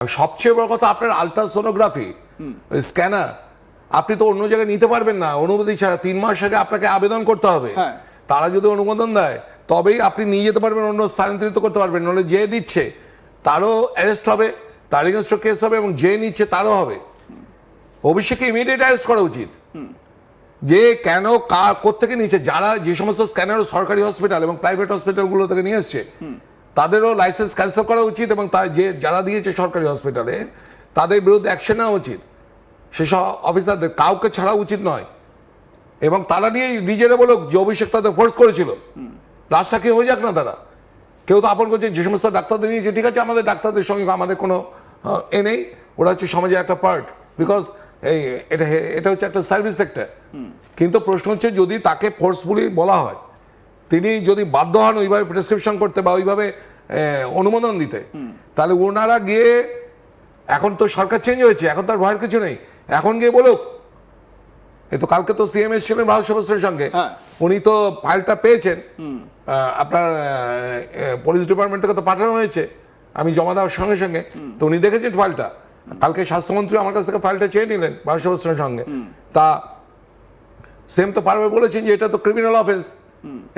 সবচেয়ে বড় কথা আপনার আলট্রাসোনোগ্রাফি স্ক্যানার আপনি তো অন্য জায়গায় নিতে পারবেন না অনুমতি ছাড়া। 3 মাস আগে আপনাকে আবেদন করতে হবে। তারা যদি অনুমোদন দেয় তবেই আপনি নিয়ে যেতে পারবেন, অন্য স্থানান্তরিত করতে পারবেন। নাহলে যে দিচ্ছে তারও অ্যারেস্ট হবে, তার এগেনস্ট কেস হবে, এবং যে নিচ্ছে তারও হবে। অভিষেককে ইমিডিয়েট অ্যারেস্ট করা উচিত। যে কেন কোত্থেকে নিচ্ছে, যারা যে সমস্ত স্ক্যানার সরকারি হসপিটাল এবং প্রাইভেট হসপিটালগুলো থেকে নিয়ে এসছে তাদেরও লাইসেন্স ক্যান্সেল করা উচিত, এবং যারা দিয়েছে সরকারি হসপিটালে তাদের বিরুদ্ধে অ্যাকশন নেওয়া উচিত। সেসব অফিসারদের কাউকে ছাড়া উচিত নয়। এবং তারা নিয়ে নিজেরা বলুক যে অভিষেক তাদের ফোর্স করেছিল, রাস্তা কে হয়ে যাক না তারা। কেউ তো আপন করছে, যে সমস্ত ডাক্তারদের নিয়েছে ঠিক আছে, আমাদের ডাক্তারদের সঙ্গে আমাদের কোনো নেই, ওরা হচ্ছে সমাজের একটা পার্ট, বিকজ এটা হচ্ছে একটা সার্ভিস সেক্টর। কিন্তু প্রশ্ন হচ্ছে যদি তাকে ফোর্সফুলি বলা হয়, তিনি যদি বাধ্য হন ওইভাবে প্রেসক্রিপশন করতে বা ওইভাবে অনুমোদন দিতে, তাহলে ওনারা গিয়ে, এখন তো সরকার চেঞ্জ হয়েছে, এখন তার ভয়ের কিছু নেই, এখন গিয়ে বলুক। এই তো কালকে তো সিএম এসেছিলেন ভারত সেবাশ্রমের সঙ্গে, উনি তো ফাইলটা পেয়েছেন, আপনার পুলিশ ডিপার্টমেন্ট থেকে তো পাঠানো হয়েছে, আমি জমা দেওয়ার সঙ্গে সঙ্গে তো উনি দেখেছেন ফাইলটা। কালকে স্বাস্থ্যমন্ত্রী আমার কাছ থেকে ফাইলটা চেয়ে নিলেন ভারত সেবাশ্রমের সঙ্গে। তা সেম তো পারবে বলেছেন যে এটা তো ক্রিমিনাল অফেন্স,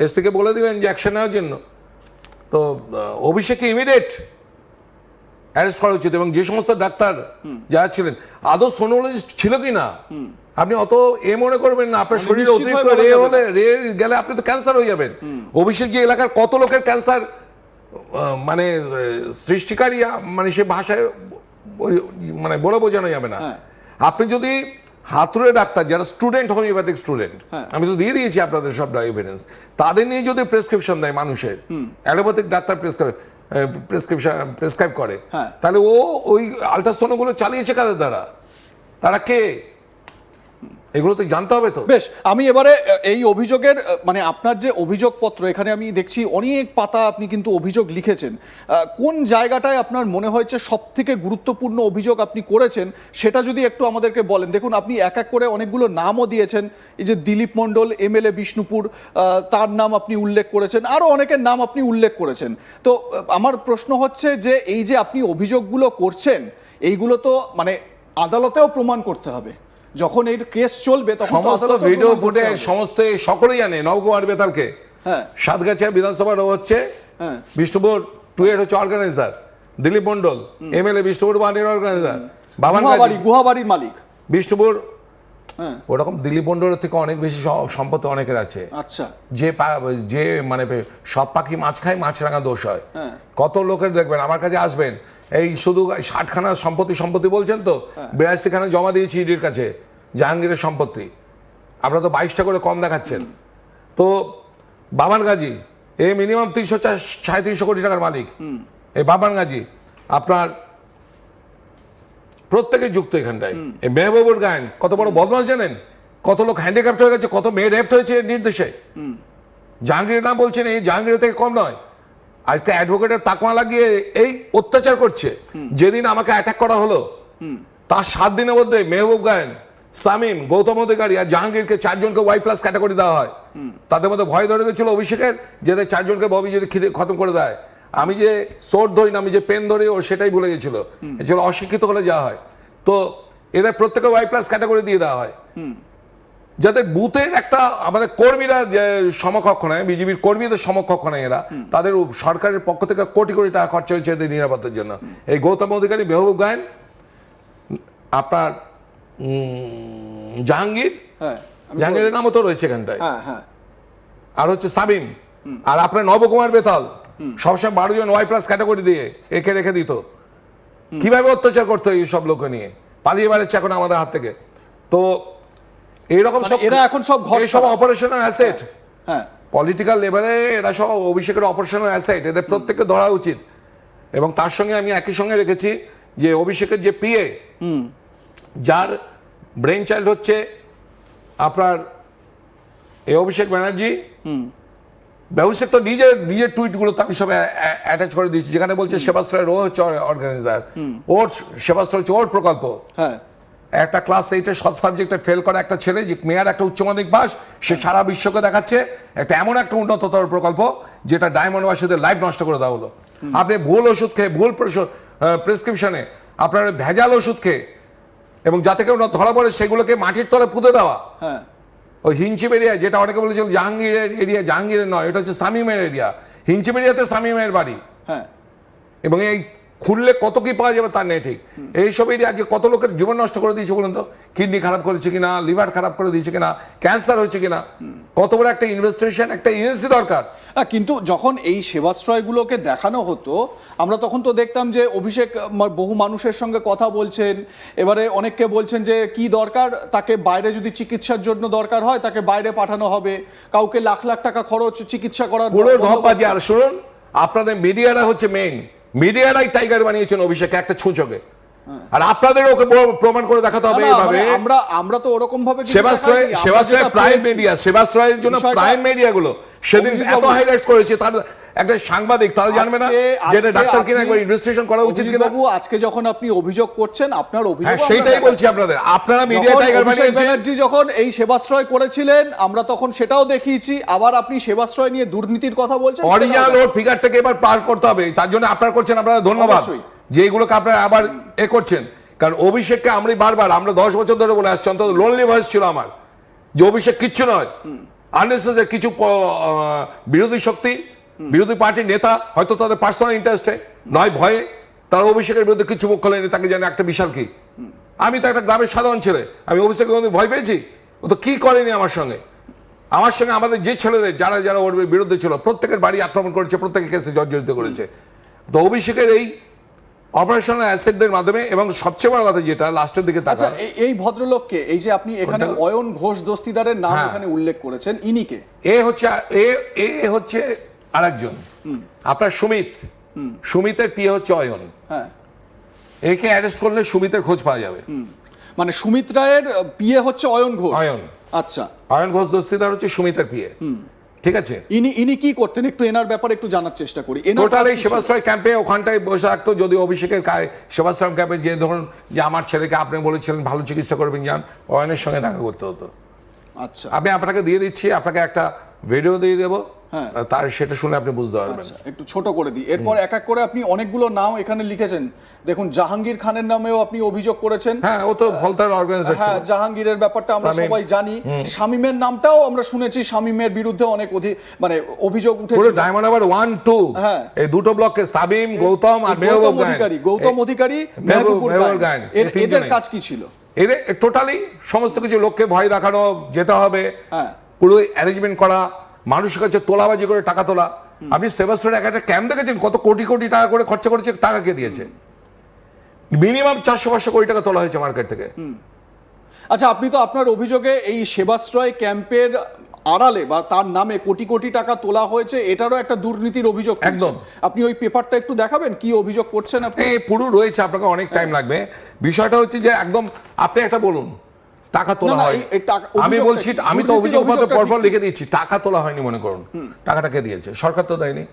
এসপিকে বলে দিবেন যে অ্যাকশন নেওয়ার জন্য। তো অভিষেককে ইমিডিয়েট অ্যারেস্ট করা উচিত। এবং যে সমস্ত ডাক্তার যারা ছিলেন, আদৌ সোনোলজিস্ট ছিল কি না আপনি অত মনে করবেন না। আপনার শরীরে অতিরিক্ত রে গেলে আপনি তো ক্যান্সার হয়ে যাবেন। অভিষেক যে এলাকার কত লোকের ক্যান্সার মানে সৃষ্টিকারী, মানে সে ভাষায় মানে বলে বোঝানো যাবে না। আপনি যদি হাতুড়ে ডাক্তার যারা স্টুডেন্ট, হোমিওপ্যাথিক স্টুডেন্ট, আমি তো দিয়ে দিয়েছি আপনাদের সব এভিডেন্স, তাদের নিয়ে যদি প্রেসক্রিপশন দেয় মানুষের, অ্যালোপ্যাথিক ডাক্তার প্রেসক্রাইব করে, তাহলে ও ওই আলট্রাসোনোগুলো চালিয়েছে কাদের দ্বারা, তারা কে, এগুলো তো জানতে হবে। তো বেশ, আমি এবারে এই অভিযোগের মানে আপনার যে অভিযোগপত্র, এখানে আমি দেখছি অনেক পাতা আপনি কিন্তু অভিযোগ লিখেছেন। কোন জায়গাটায় আপনার মনে হয়েছে সব থেকে গুরুত্বপূর্ণ অভিযোগ আপনি করেছেন সেটা যদি একটু আমাদেরকে বলেন। দেখুন, আপনি এক এক করে অনেকগুলো নামও দিয়েছেন। এই যে দিলীপ মণ্ডল, এমএলএ বিষ্ণুপুর, তার নাম আপনি উল্লেখ করেছেন, আরও অনেকের নাম আপনি উল্লেখ করেছেন। তো আমার প্রশ্ন হচ্ছে যে এই যে আপনি অভিযোগগুলো করছেন, এইগুলো তো মানে আদালতেও প্রমাণ করতে হবে। যখন এই কেস চলবে তখন সমস্ত ভিডিও ফুটে সমস্ত সকলেই জানে। নবকুমার বেতালকে সাতগাছিয়া বিধানসভার হচ্ছে বিষ্ণুপুর 2 এর হচ্ছে অর্গানাইজার, দিলীপ মণ্ডল এমএলএ বিষ্ণুপুর 1 এর অর্গানাইজার, গুহাবাড়ির মালিক বিষ্ণুপুর। ওরকম দিলীপ মণ্ডলের থেকে অনেক বেশি সম্পত্তি অনেকের আছে। আচ্ছা, যে মানে সব পাখি মাছ খায়, মাছরাঙা দোষ হয়। কত লোকের দেখবেন আমার কাছে আসবেন, এই শুধু 60খানা সম্পত্তি বলছেন তো, 82খানা জমা দিয়েছি ইডির কাছে জাহাঙ্গীরের সম্পত্তি। আপনারা তো 22টা করে কম দেখাচ্ছেন। তো বাবান গাজী এই মিনিমাম 300-350 কোটি টাকার মালিক। এই বাবান গাজী আপনার প্রত্যেকে যুক্ত এখানটায়। এই মেহবুবুর গায়েন কত বড় বদমাশ জানেন, কত লোক হ্যান্ডিক্যাপ্ট হয়ে গেছে, কত মেয়ে রেফট হয়েছে এর নির্দেশে। জাহাঙ্গীরের নাম বলছেন, এই জাহাঙ্গীরের থেকে কম নয়। আজকে অ্যাডভোকেটের তাকমা লাগিয়ে এই অত্যাচার করছে। যেদিন আমাকে অ্যাটাক করা হলো তার 7 দিনের মধ্যে মেহবুব গায়েন, সামিম, গৌতম অধিকারী আর জাহাঙ্গীরকে 4 জনকে ওয়াই প্লাস ক্যাটাগরি দেওয়া হয়। তাদের মধ্যে ভয় ধরে গেছিল অভিষেকের, যে 4 জনকে ববি যদি খতম করে দেয়। আমি যে সোর্ড ধরি না, আমি যে পেন ধরি, ও সেটাই ভুলে গেছিল। যেগুলো অশিক্ষিত হলে যাওয়া হয়, তো এদের প্রত্যেকে ওয়াই প্লাস ক্যাটাগরি দিয়ে দেওয়া হয়। যাদের বুথের একটা আমাদের কর্মীরা যে সমকক্ষ নয়, বিজেপির কর্মীদের সমকক্ষ নয় এরা, তাদের সরকারের পক্ষ থেকে কোটি কোটি টাকা খরচা হয়েছে এদের নিরাপত্তার জন্য। এই গৌতম অধিকারী, মেহবুব গায়েন, আপনার জাহাঙ্গীরের নামও তো রয়েছে এখানটায়, আর হচ্ছে সামিম, আর আপনার নবকুমার বেতাল সবসময় 12 জন ওয়াই প্লাস ক্যাটাগরি দিয়ে একে রেখে দিত। কিভাবে অত্যাচার করতো এই সব লোক নিয়ে, পালিয়ে বেড়াচ্ছে এখন আমাদের হাত থেকে। তো এইরকম এরা এখন সব অপারেশনাল অ্যাসেট, পলিটিক্যাল লেভেলে এরা সব অভিষেকের অপারেশনাল অ্যাসেট, এদের প্রত্যেককে ধরা উচিত। এবং তার সঙ্গে আমি একই সঙ্গে রেখেছি যে অভিষেকের যে পিএ, যার ব্রেন চাইল্ড হচ্ছে আপনার এই অভিষেক ব্যানার্জি, অভিষেক তো নিজের টুইটগুলো তো আমি সব অ্যাটাচ করে দিয়েছি, যেখানে বলছে সেবাশ্রয়ের ও হচ্ছে অর্গানাইজার, ওর সেবাশ্রয় হচ্ছে ওর প্রকল্প। একটা ক্লাস 8-এ সব সাবজেক্টে ফেল করা একটা ছেলে, যে মেয়ার একটা উচ্চ মাধ্যমিক পাস, সে সারা বিশ্বকে দেখাচ্ছে একটা এমন একটা উন্নততর প্রকল্প যেটা ডায়মন্ডবাসীদের লাইফ নষ্ট করে দেওয়া হলো। আপনি ভুল ওষুধ খেয়ে, ভুল প্রেসক্রিপশনে আপনার ভেজাল ওষুধ খেয়ে, এবং যাতে কেউ না ধরা পড়ে সেগুলোকে মাটির তলে পুঁতে দেওয়া। হ্যাঁ, ওই হিঞ্চিপ এরিয়া, যেটা অনেকে বলেছিল জাহাঙ্গীরের এরিয়া, জাহাঙ্গীরের নয়, এটা হচ্ছে শামীমের এরিয়া। হিঞ্চিপ এরিয়াতে শামীমের বাড়ি, হ্যাঁ, এবং এই খুললে কত কি পাওয়া যাবে তার নেই ঠিক। এইসব এরিয়া আজকে কত লোকের জীবন নষ্ট করে দিয়েছে বলুন তো, কিডনি খারাপ করেছে কিনা, লিভার খারাপ করে দিয়েছে কিনা, ক্যান্সার হয়েছে কিনা, কত বড় একটা ইনভেস্টিগেশন, একটা এজেন্সি দরকার। কিন্তু যখন এই সেবাশ্রয়গুলোকে দেখানো হতো, আমরা তখন তো দেখতাম যে অভিষেক বহু মানুষের সঙ্গে কথা বলছেন, এবারে অনেককে বলছেন যে কি দরকার, তাকে বাইরে যদি চিকিৎসার জন্য দরকার হয় তাকে বাইরে পাঠানো হবে, কাউকে লাখ লাখ টাকা খরচ চিকিৎসা করার পুরো ঢপবাজি। আর শুনুন, আপনাদের মিডিয়ারা হচ্ছে মেইন, মিডিয়ারাই টাইগার বানিয়েছেন অভিষেক একটা ছুঁচকে, আর আপনাদের ওকে প্রমাণ করে দেখাতে হবে এইভাবে। আমরা তো ওরকম ভাবে সেবাশ্রয় প্রাইম মিডিয়া, সেবাশ্রয়ের জন্য প্রাইম মিডিয়া গুলো সেদিন এত হাইলাইটস করেছে, তার একটা সাংবাদিক তারা জানবে না যে ডাক্তার কিনা একবার ইনভেস্টিগেশন করা উচিত কিনা। বাবু, আজকে যখন আপনি অভিযোগ করছেন, আপনার অভিযোগ, হ্যাঁ সেটাই বলছি আপনাদের, আপনারা মিডিয়া টাইগার বানিয়েছেন। ব্যানার্জি যখন এই সেবাশ্রয় করেছিলেন আমরা তখন সেটাও দেখিয়েছি, আবার আপনি সেবাশ্রয় নিয়ে দুর্নীতির কথা বলছেন। অরিজিনাল ওর ফিগারটাকে এবার পার করতে হবে, তার জন্য আপনারা করছেন, আপনারা ধন্যবাদ যে এইগুলোকে আপনারা আবার করছেন। কারণ অভিষেককে আমরা 10 বছর ধরে বলে আসছি, অন্তত লোনলি ভয়েস ছিল আমার, যে অভিষেক কিচ্ছু নয়, আননেসেসারি কিছু বিরোধী শক্তি, বিরোধী পার্টির নেতা হয়তো তাদের পার্সোনাল ইন্টারেস্টে নয় ভয়ে তারা অভিষেকের বিরুদ্ধে কিছু মুখ খোলেনি, তাকে জানে একটা বিশাল কি। আমি তো একটা গ্রামের সাধারণ ছেলে, আমি অভিষেকের ভয় পেয়েছি? ও তো কি করেনি আমার সঙ্গে আমাদের যে ছেলেদের যারা যারা ওর বিরুদ্ধে ছিল প্রত্যেকের বাড়ি আক্রমণ করেছে, প্রত্যেকের কেসে জর্জরিত করেছে। তো অভিষেকের এই অপারেশনাল অ্যাসেটদের মাধ্যমে, এবং সবচেয়ে বড় কথা যেটা লাস্টের দিকে আচ্ছা, এই ভদ্রলোককে, এই যে আপনি এখানে অয়ন ঘোষ দস্তিদারের নাম এখানে উল্লেখ করেছেন, ইনিকে এ হচ্ছে আরেকজন আপনার সুমিতের পিয়ে হচ্ছে অয়ন। হ্যাঁ, একে অ্যারেস্ট করলে সুমিতের খোঁজ পাওয়া যাবে। মানে সুমিত রায়ের পিয়ে হচ্ছে অয়ন ঘোষ। আচ্ছা, অয়ন ঘোষ দস্তিদার হচ্ছে সুমিতের পিয়ে, ঠিক আছে। ইনি কি করতেন একটু এনার ব্যাপারে একটু জানার চেষ্টা করি। টোটাল এই সেবাশ্রয় ক্যাম্পে ওখানটায় বসে থাকতো। যদি অভিষেকের সেবাশ্রয় ক্যাম্পে যে ধরুন যে আমার ছেলেকে আপনি বলেছিলেন ভালো চিকিৎসা করবেন, যান, অয়নের সঙ্গে দেখা করতে হতো। আচ্ছা, আমি আপনাকে দিয়ে দিচ্ছি, আপনাকে একটা ভিডিও দিয়ে দেবো, তার সেটা শুনে আপনি বুঝতে পারবেন। একটু ছোট করে দিই, এরপর এক এক করে আপনি অনেকগুলো নাম এখানে লিখেছেন। দেখুন, জাহাঙ্গীর খানের নামেও আপনি অভিযোগ করেছেন। হ্যাঁ, ও তো ফলতার অর্গানাইজেশন। হ্যাঁ, জাহাঙ্গীরের ব্যাপারটা আমরা সবাই জানি। শামীমের নামটাও আমরা শুনেছি, শামীমের বিরুদ্ধে অনেক মানে অভিযোগ উঠেছে। পুরো ডায়মন্ড হারবার 1, 2 এই দুটো ব্লকে শামীম, গৌতম আর মেহবুব অধিকারী, মেহবুব গায়েন, এদের কাজ কি ছিল? এদের টোটালি সমস্ত কিছু লোককে ভয় দেখানো, যেতে হবে, পুরো অ্যারেঞ্জমেন্ট করা, মানুষের কাছে তোলাবাজি করে টাকা তোলা। আপনি সেবাশ্রয়ের একটা ক্যাম্প দেখেছেন কত কোটি কোটি টাকা করে খরচা করেছে, টাকা কে দিয়েছে? মিনিমাম 400-500 কোটি টাকা তোলা হয়েছে মার্কেট থেকে। আচ্ছা, আপনি তো আপনার অভিযোগে এই সেবাশ্রয় ক্যাম্পের আড়ালে বা তার নামে কোটি কোটি টাকা তোলা হয়েছে, এটারও একটা দুর্নীতির অভিযোগ। একদম। আপনি ওই পেপারটা একটু দেখাবেন, কি অভিযোগ করছেন আপনি? পুরো রয়েছে, আপনাকে অনেক টাইম লাগবে। বিষয়টা হচ্ছে যে একদম আপনি একটা বলুন টাকা তোলা হয়, আমি বলছি, আমি তো অভিযোগপত্র পরপর লিখে দিয়েছি, টাকা তোলা হয়নি মনে করুন, টাকাটা কে দিয়েছে? সরকার তো দেয়নি,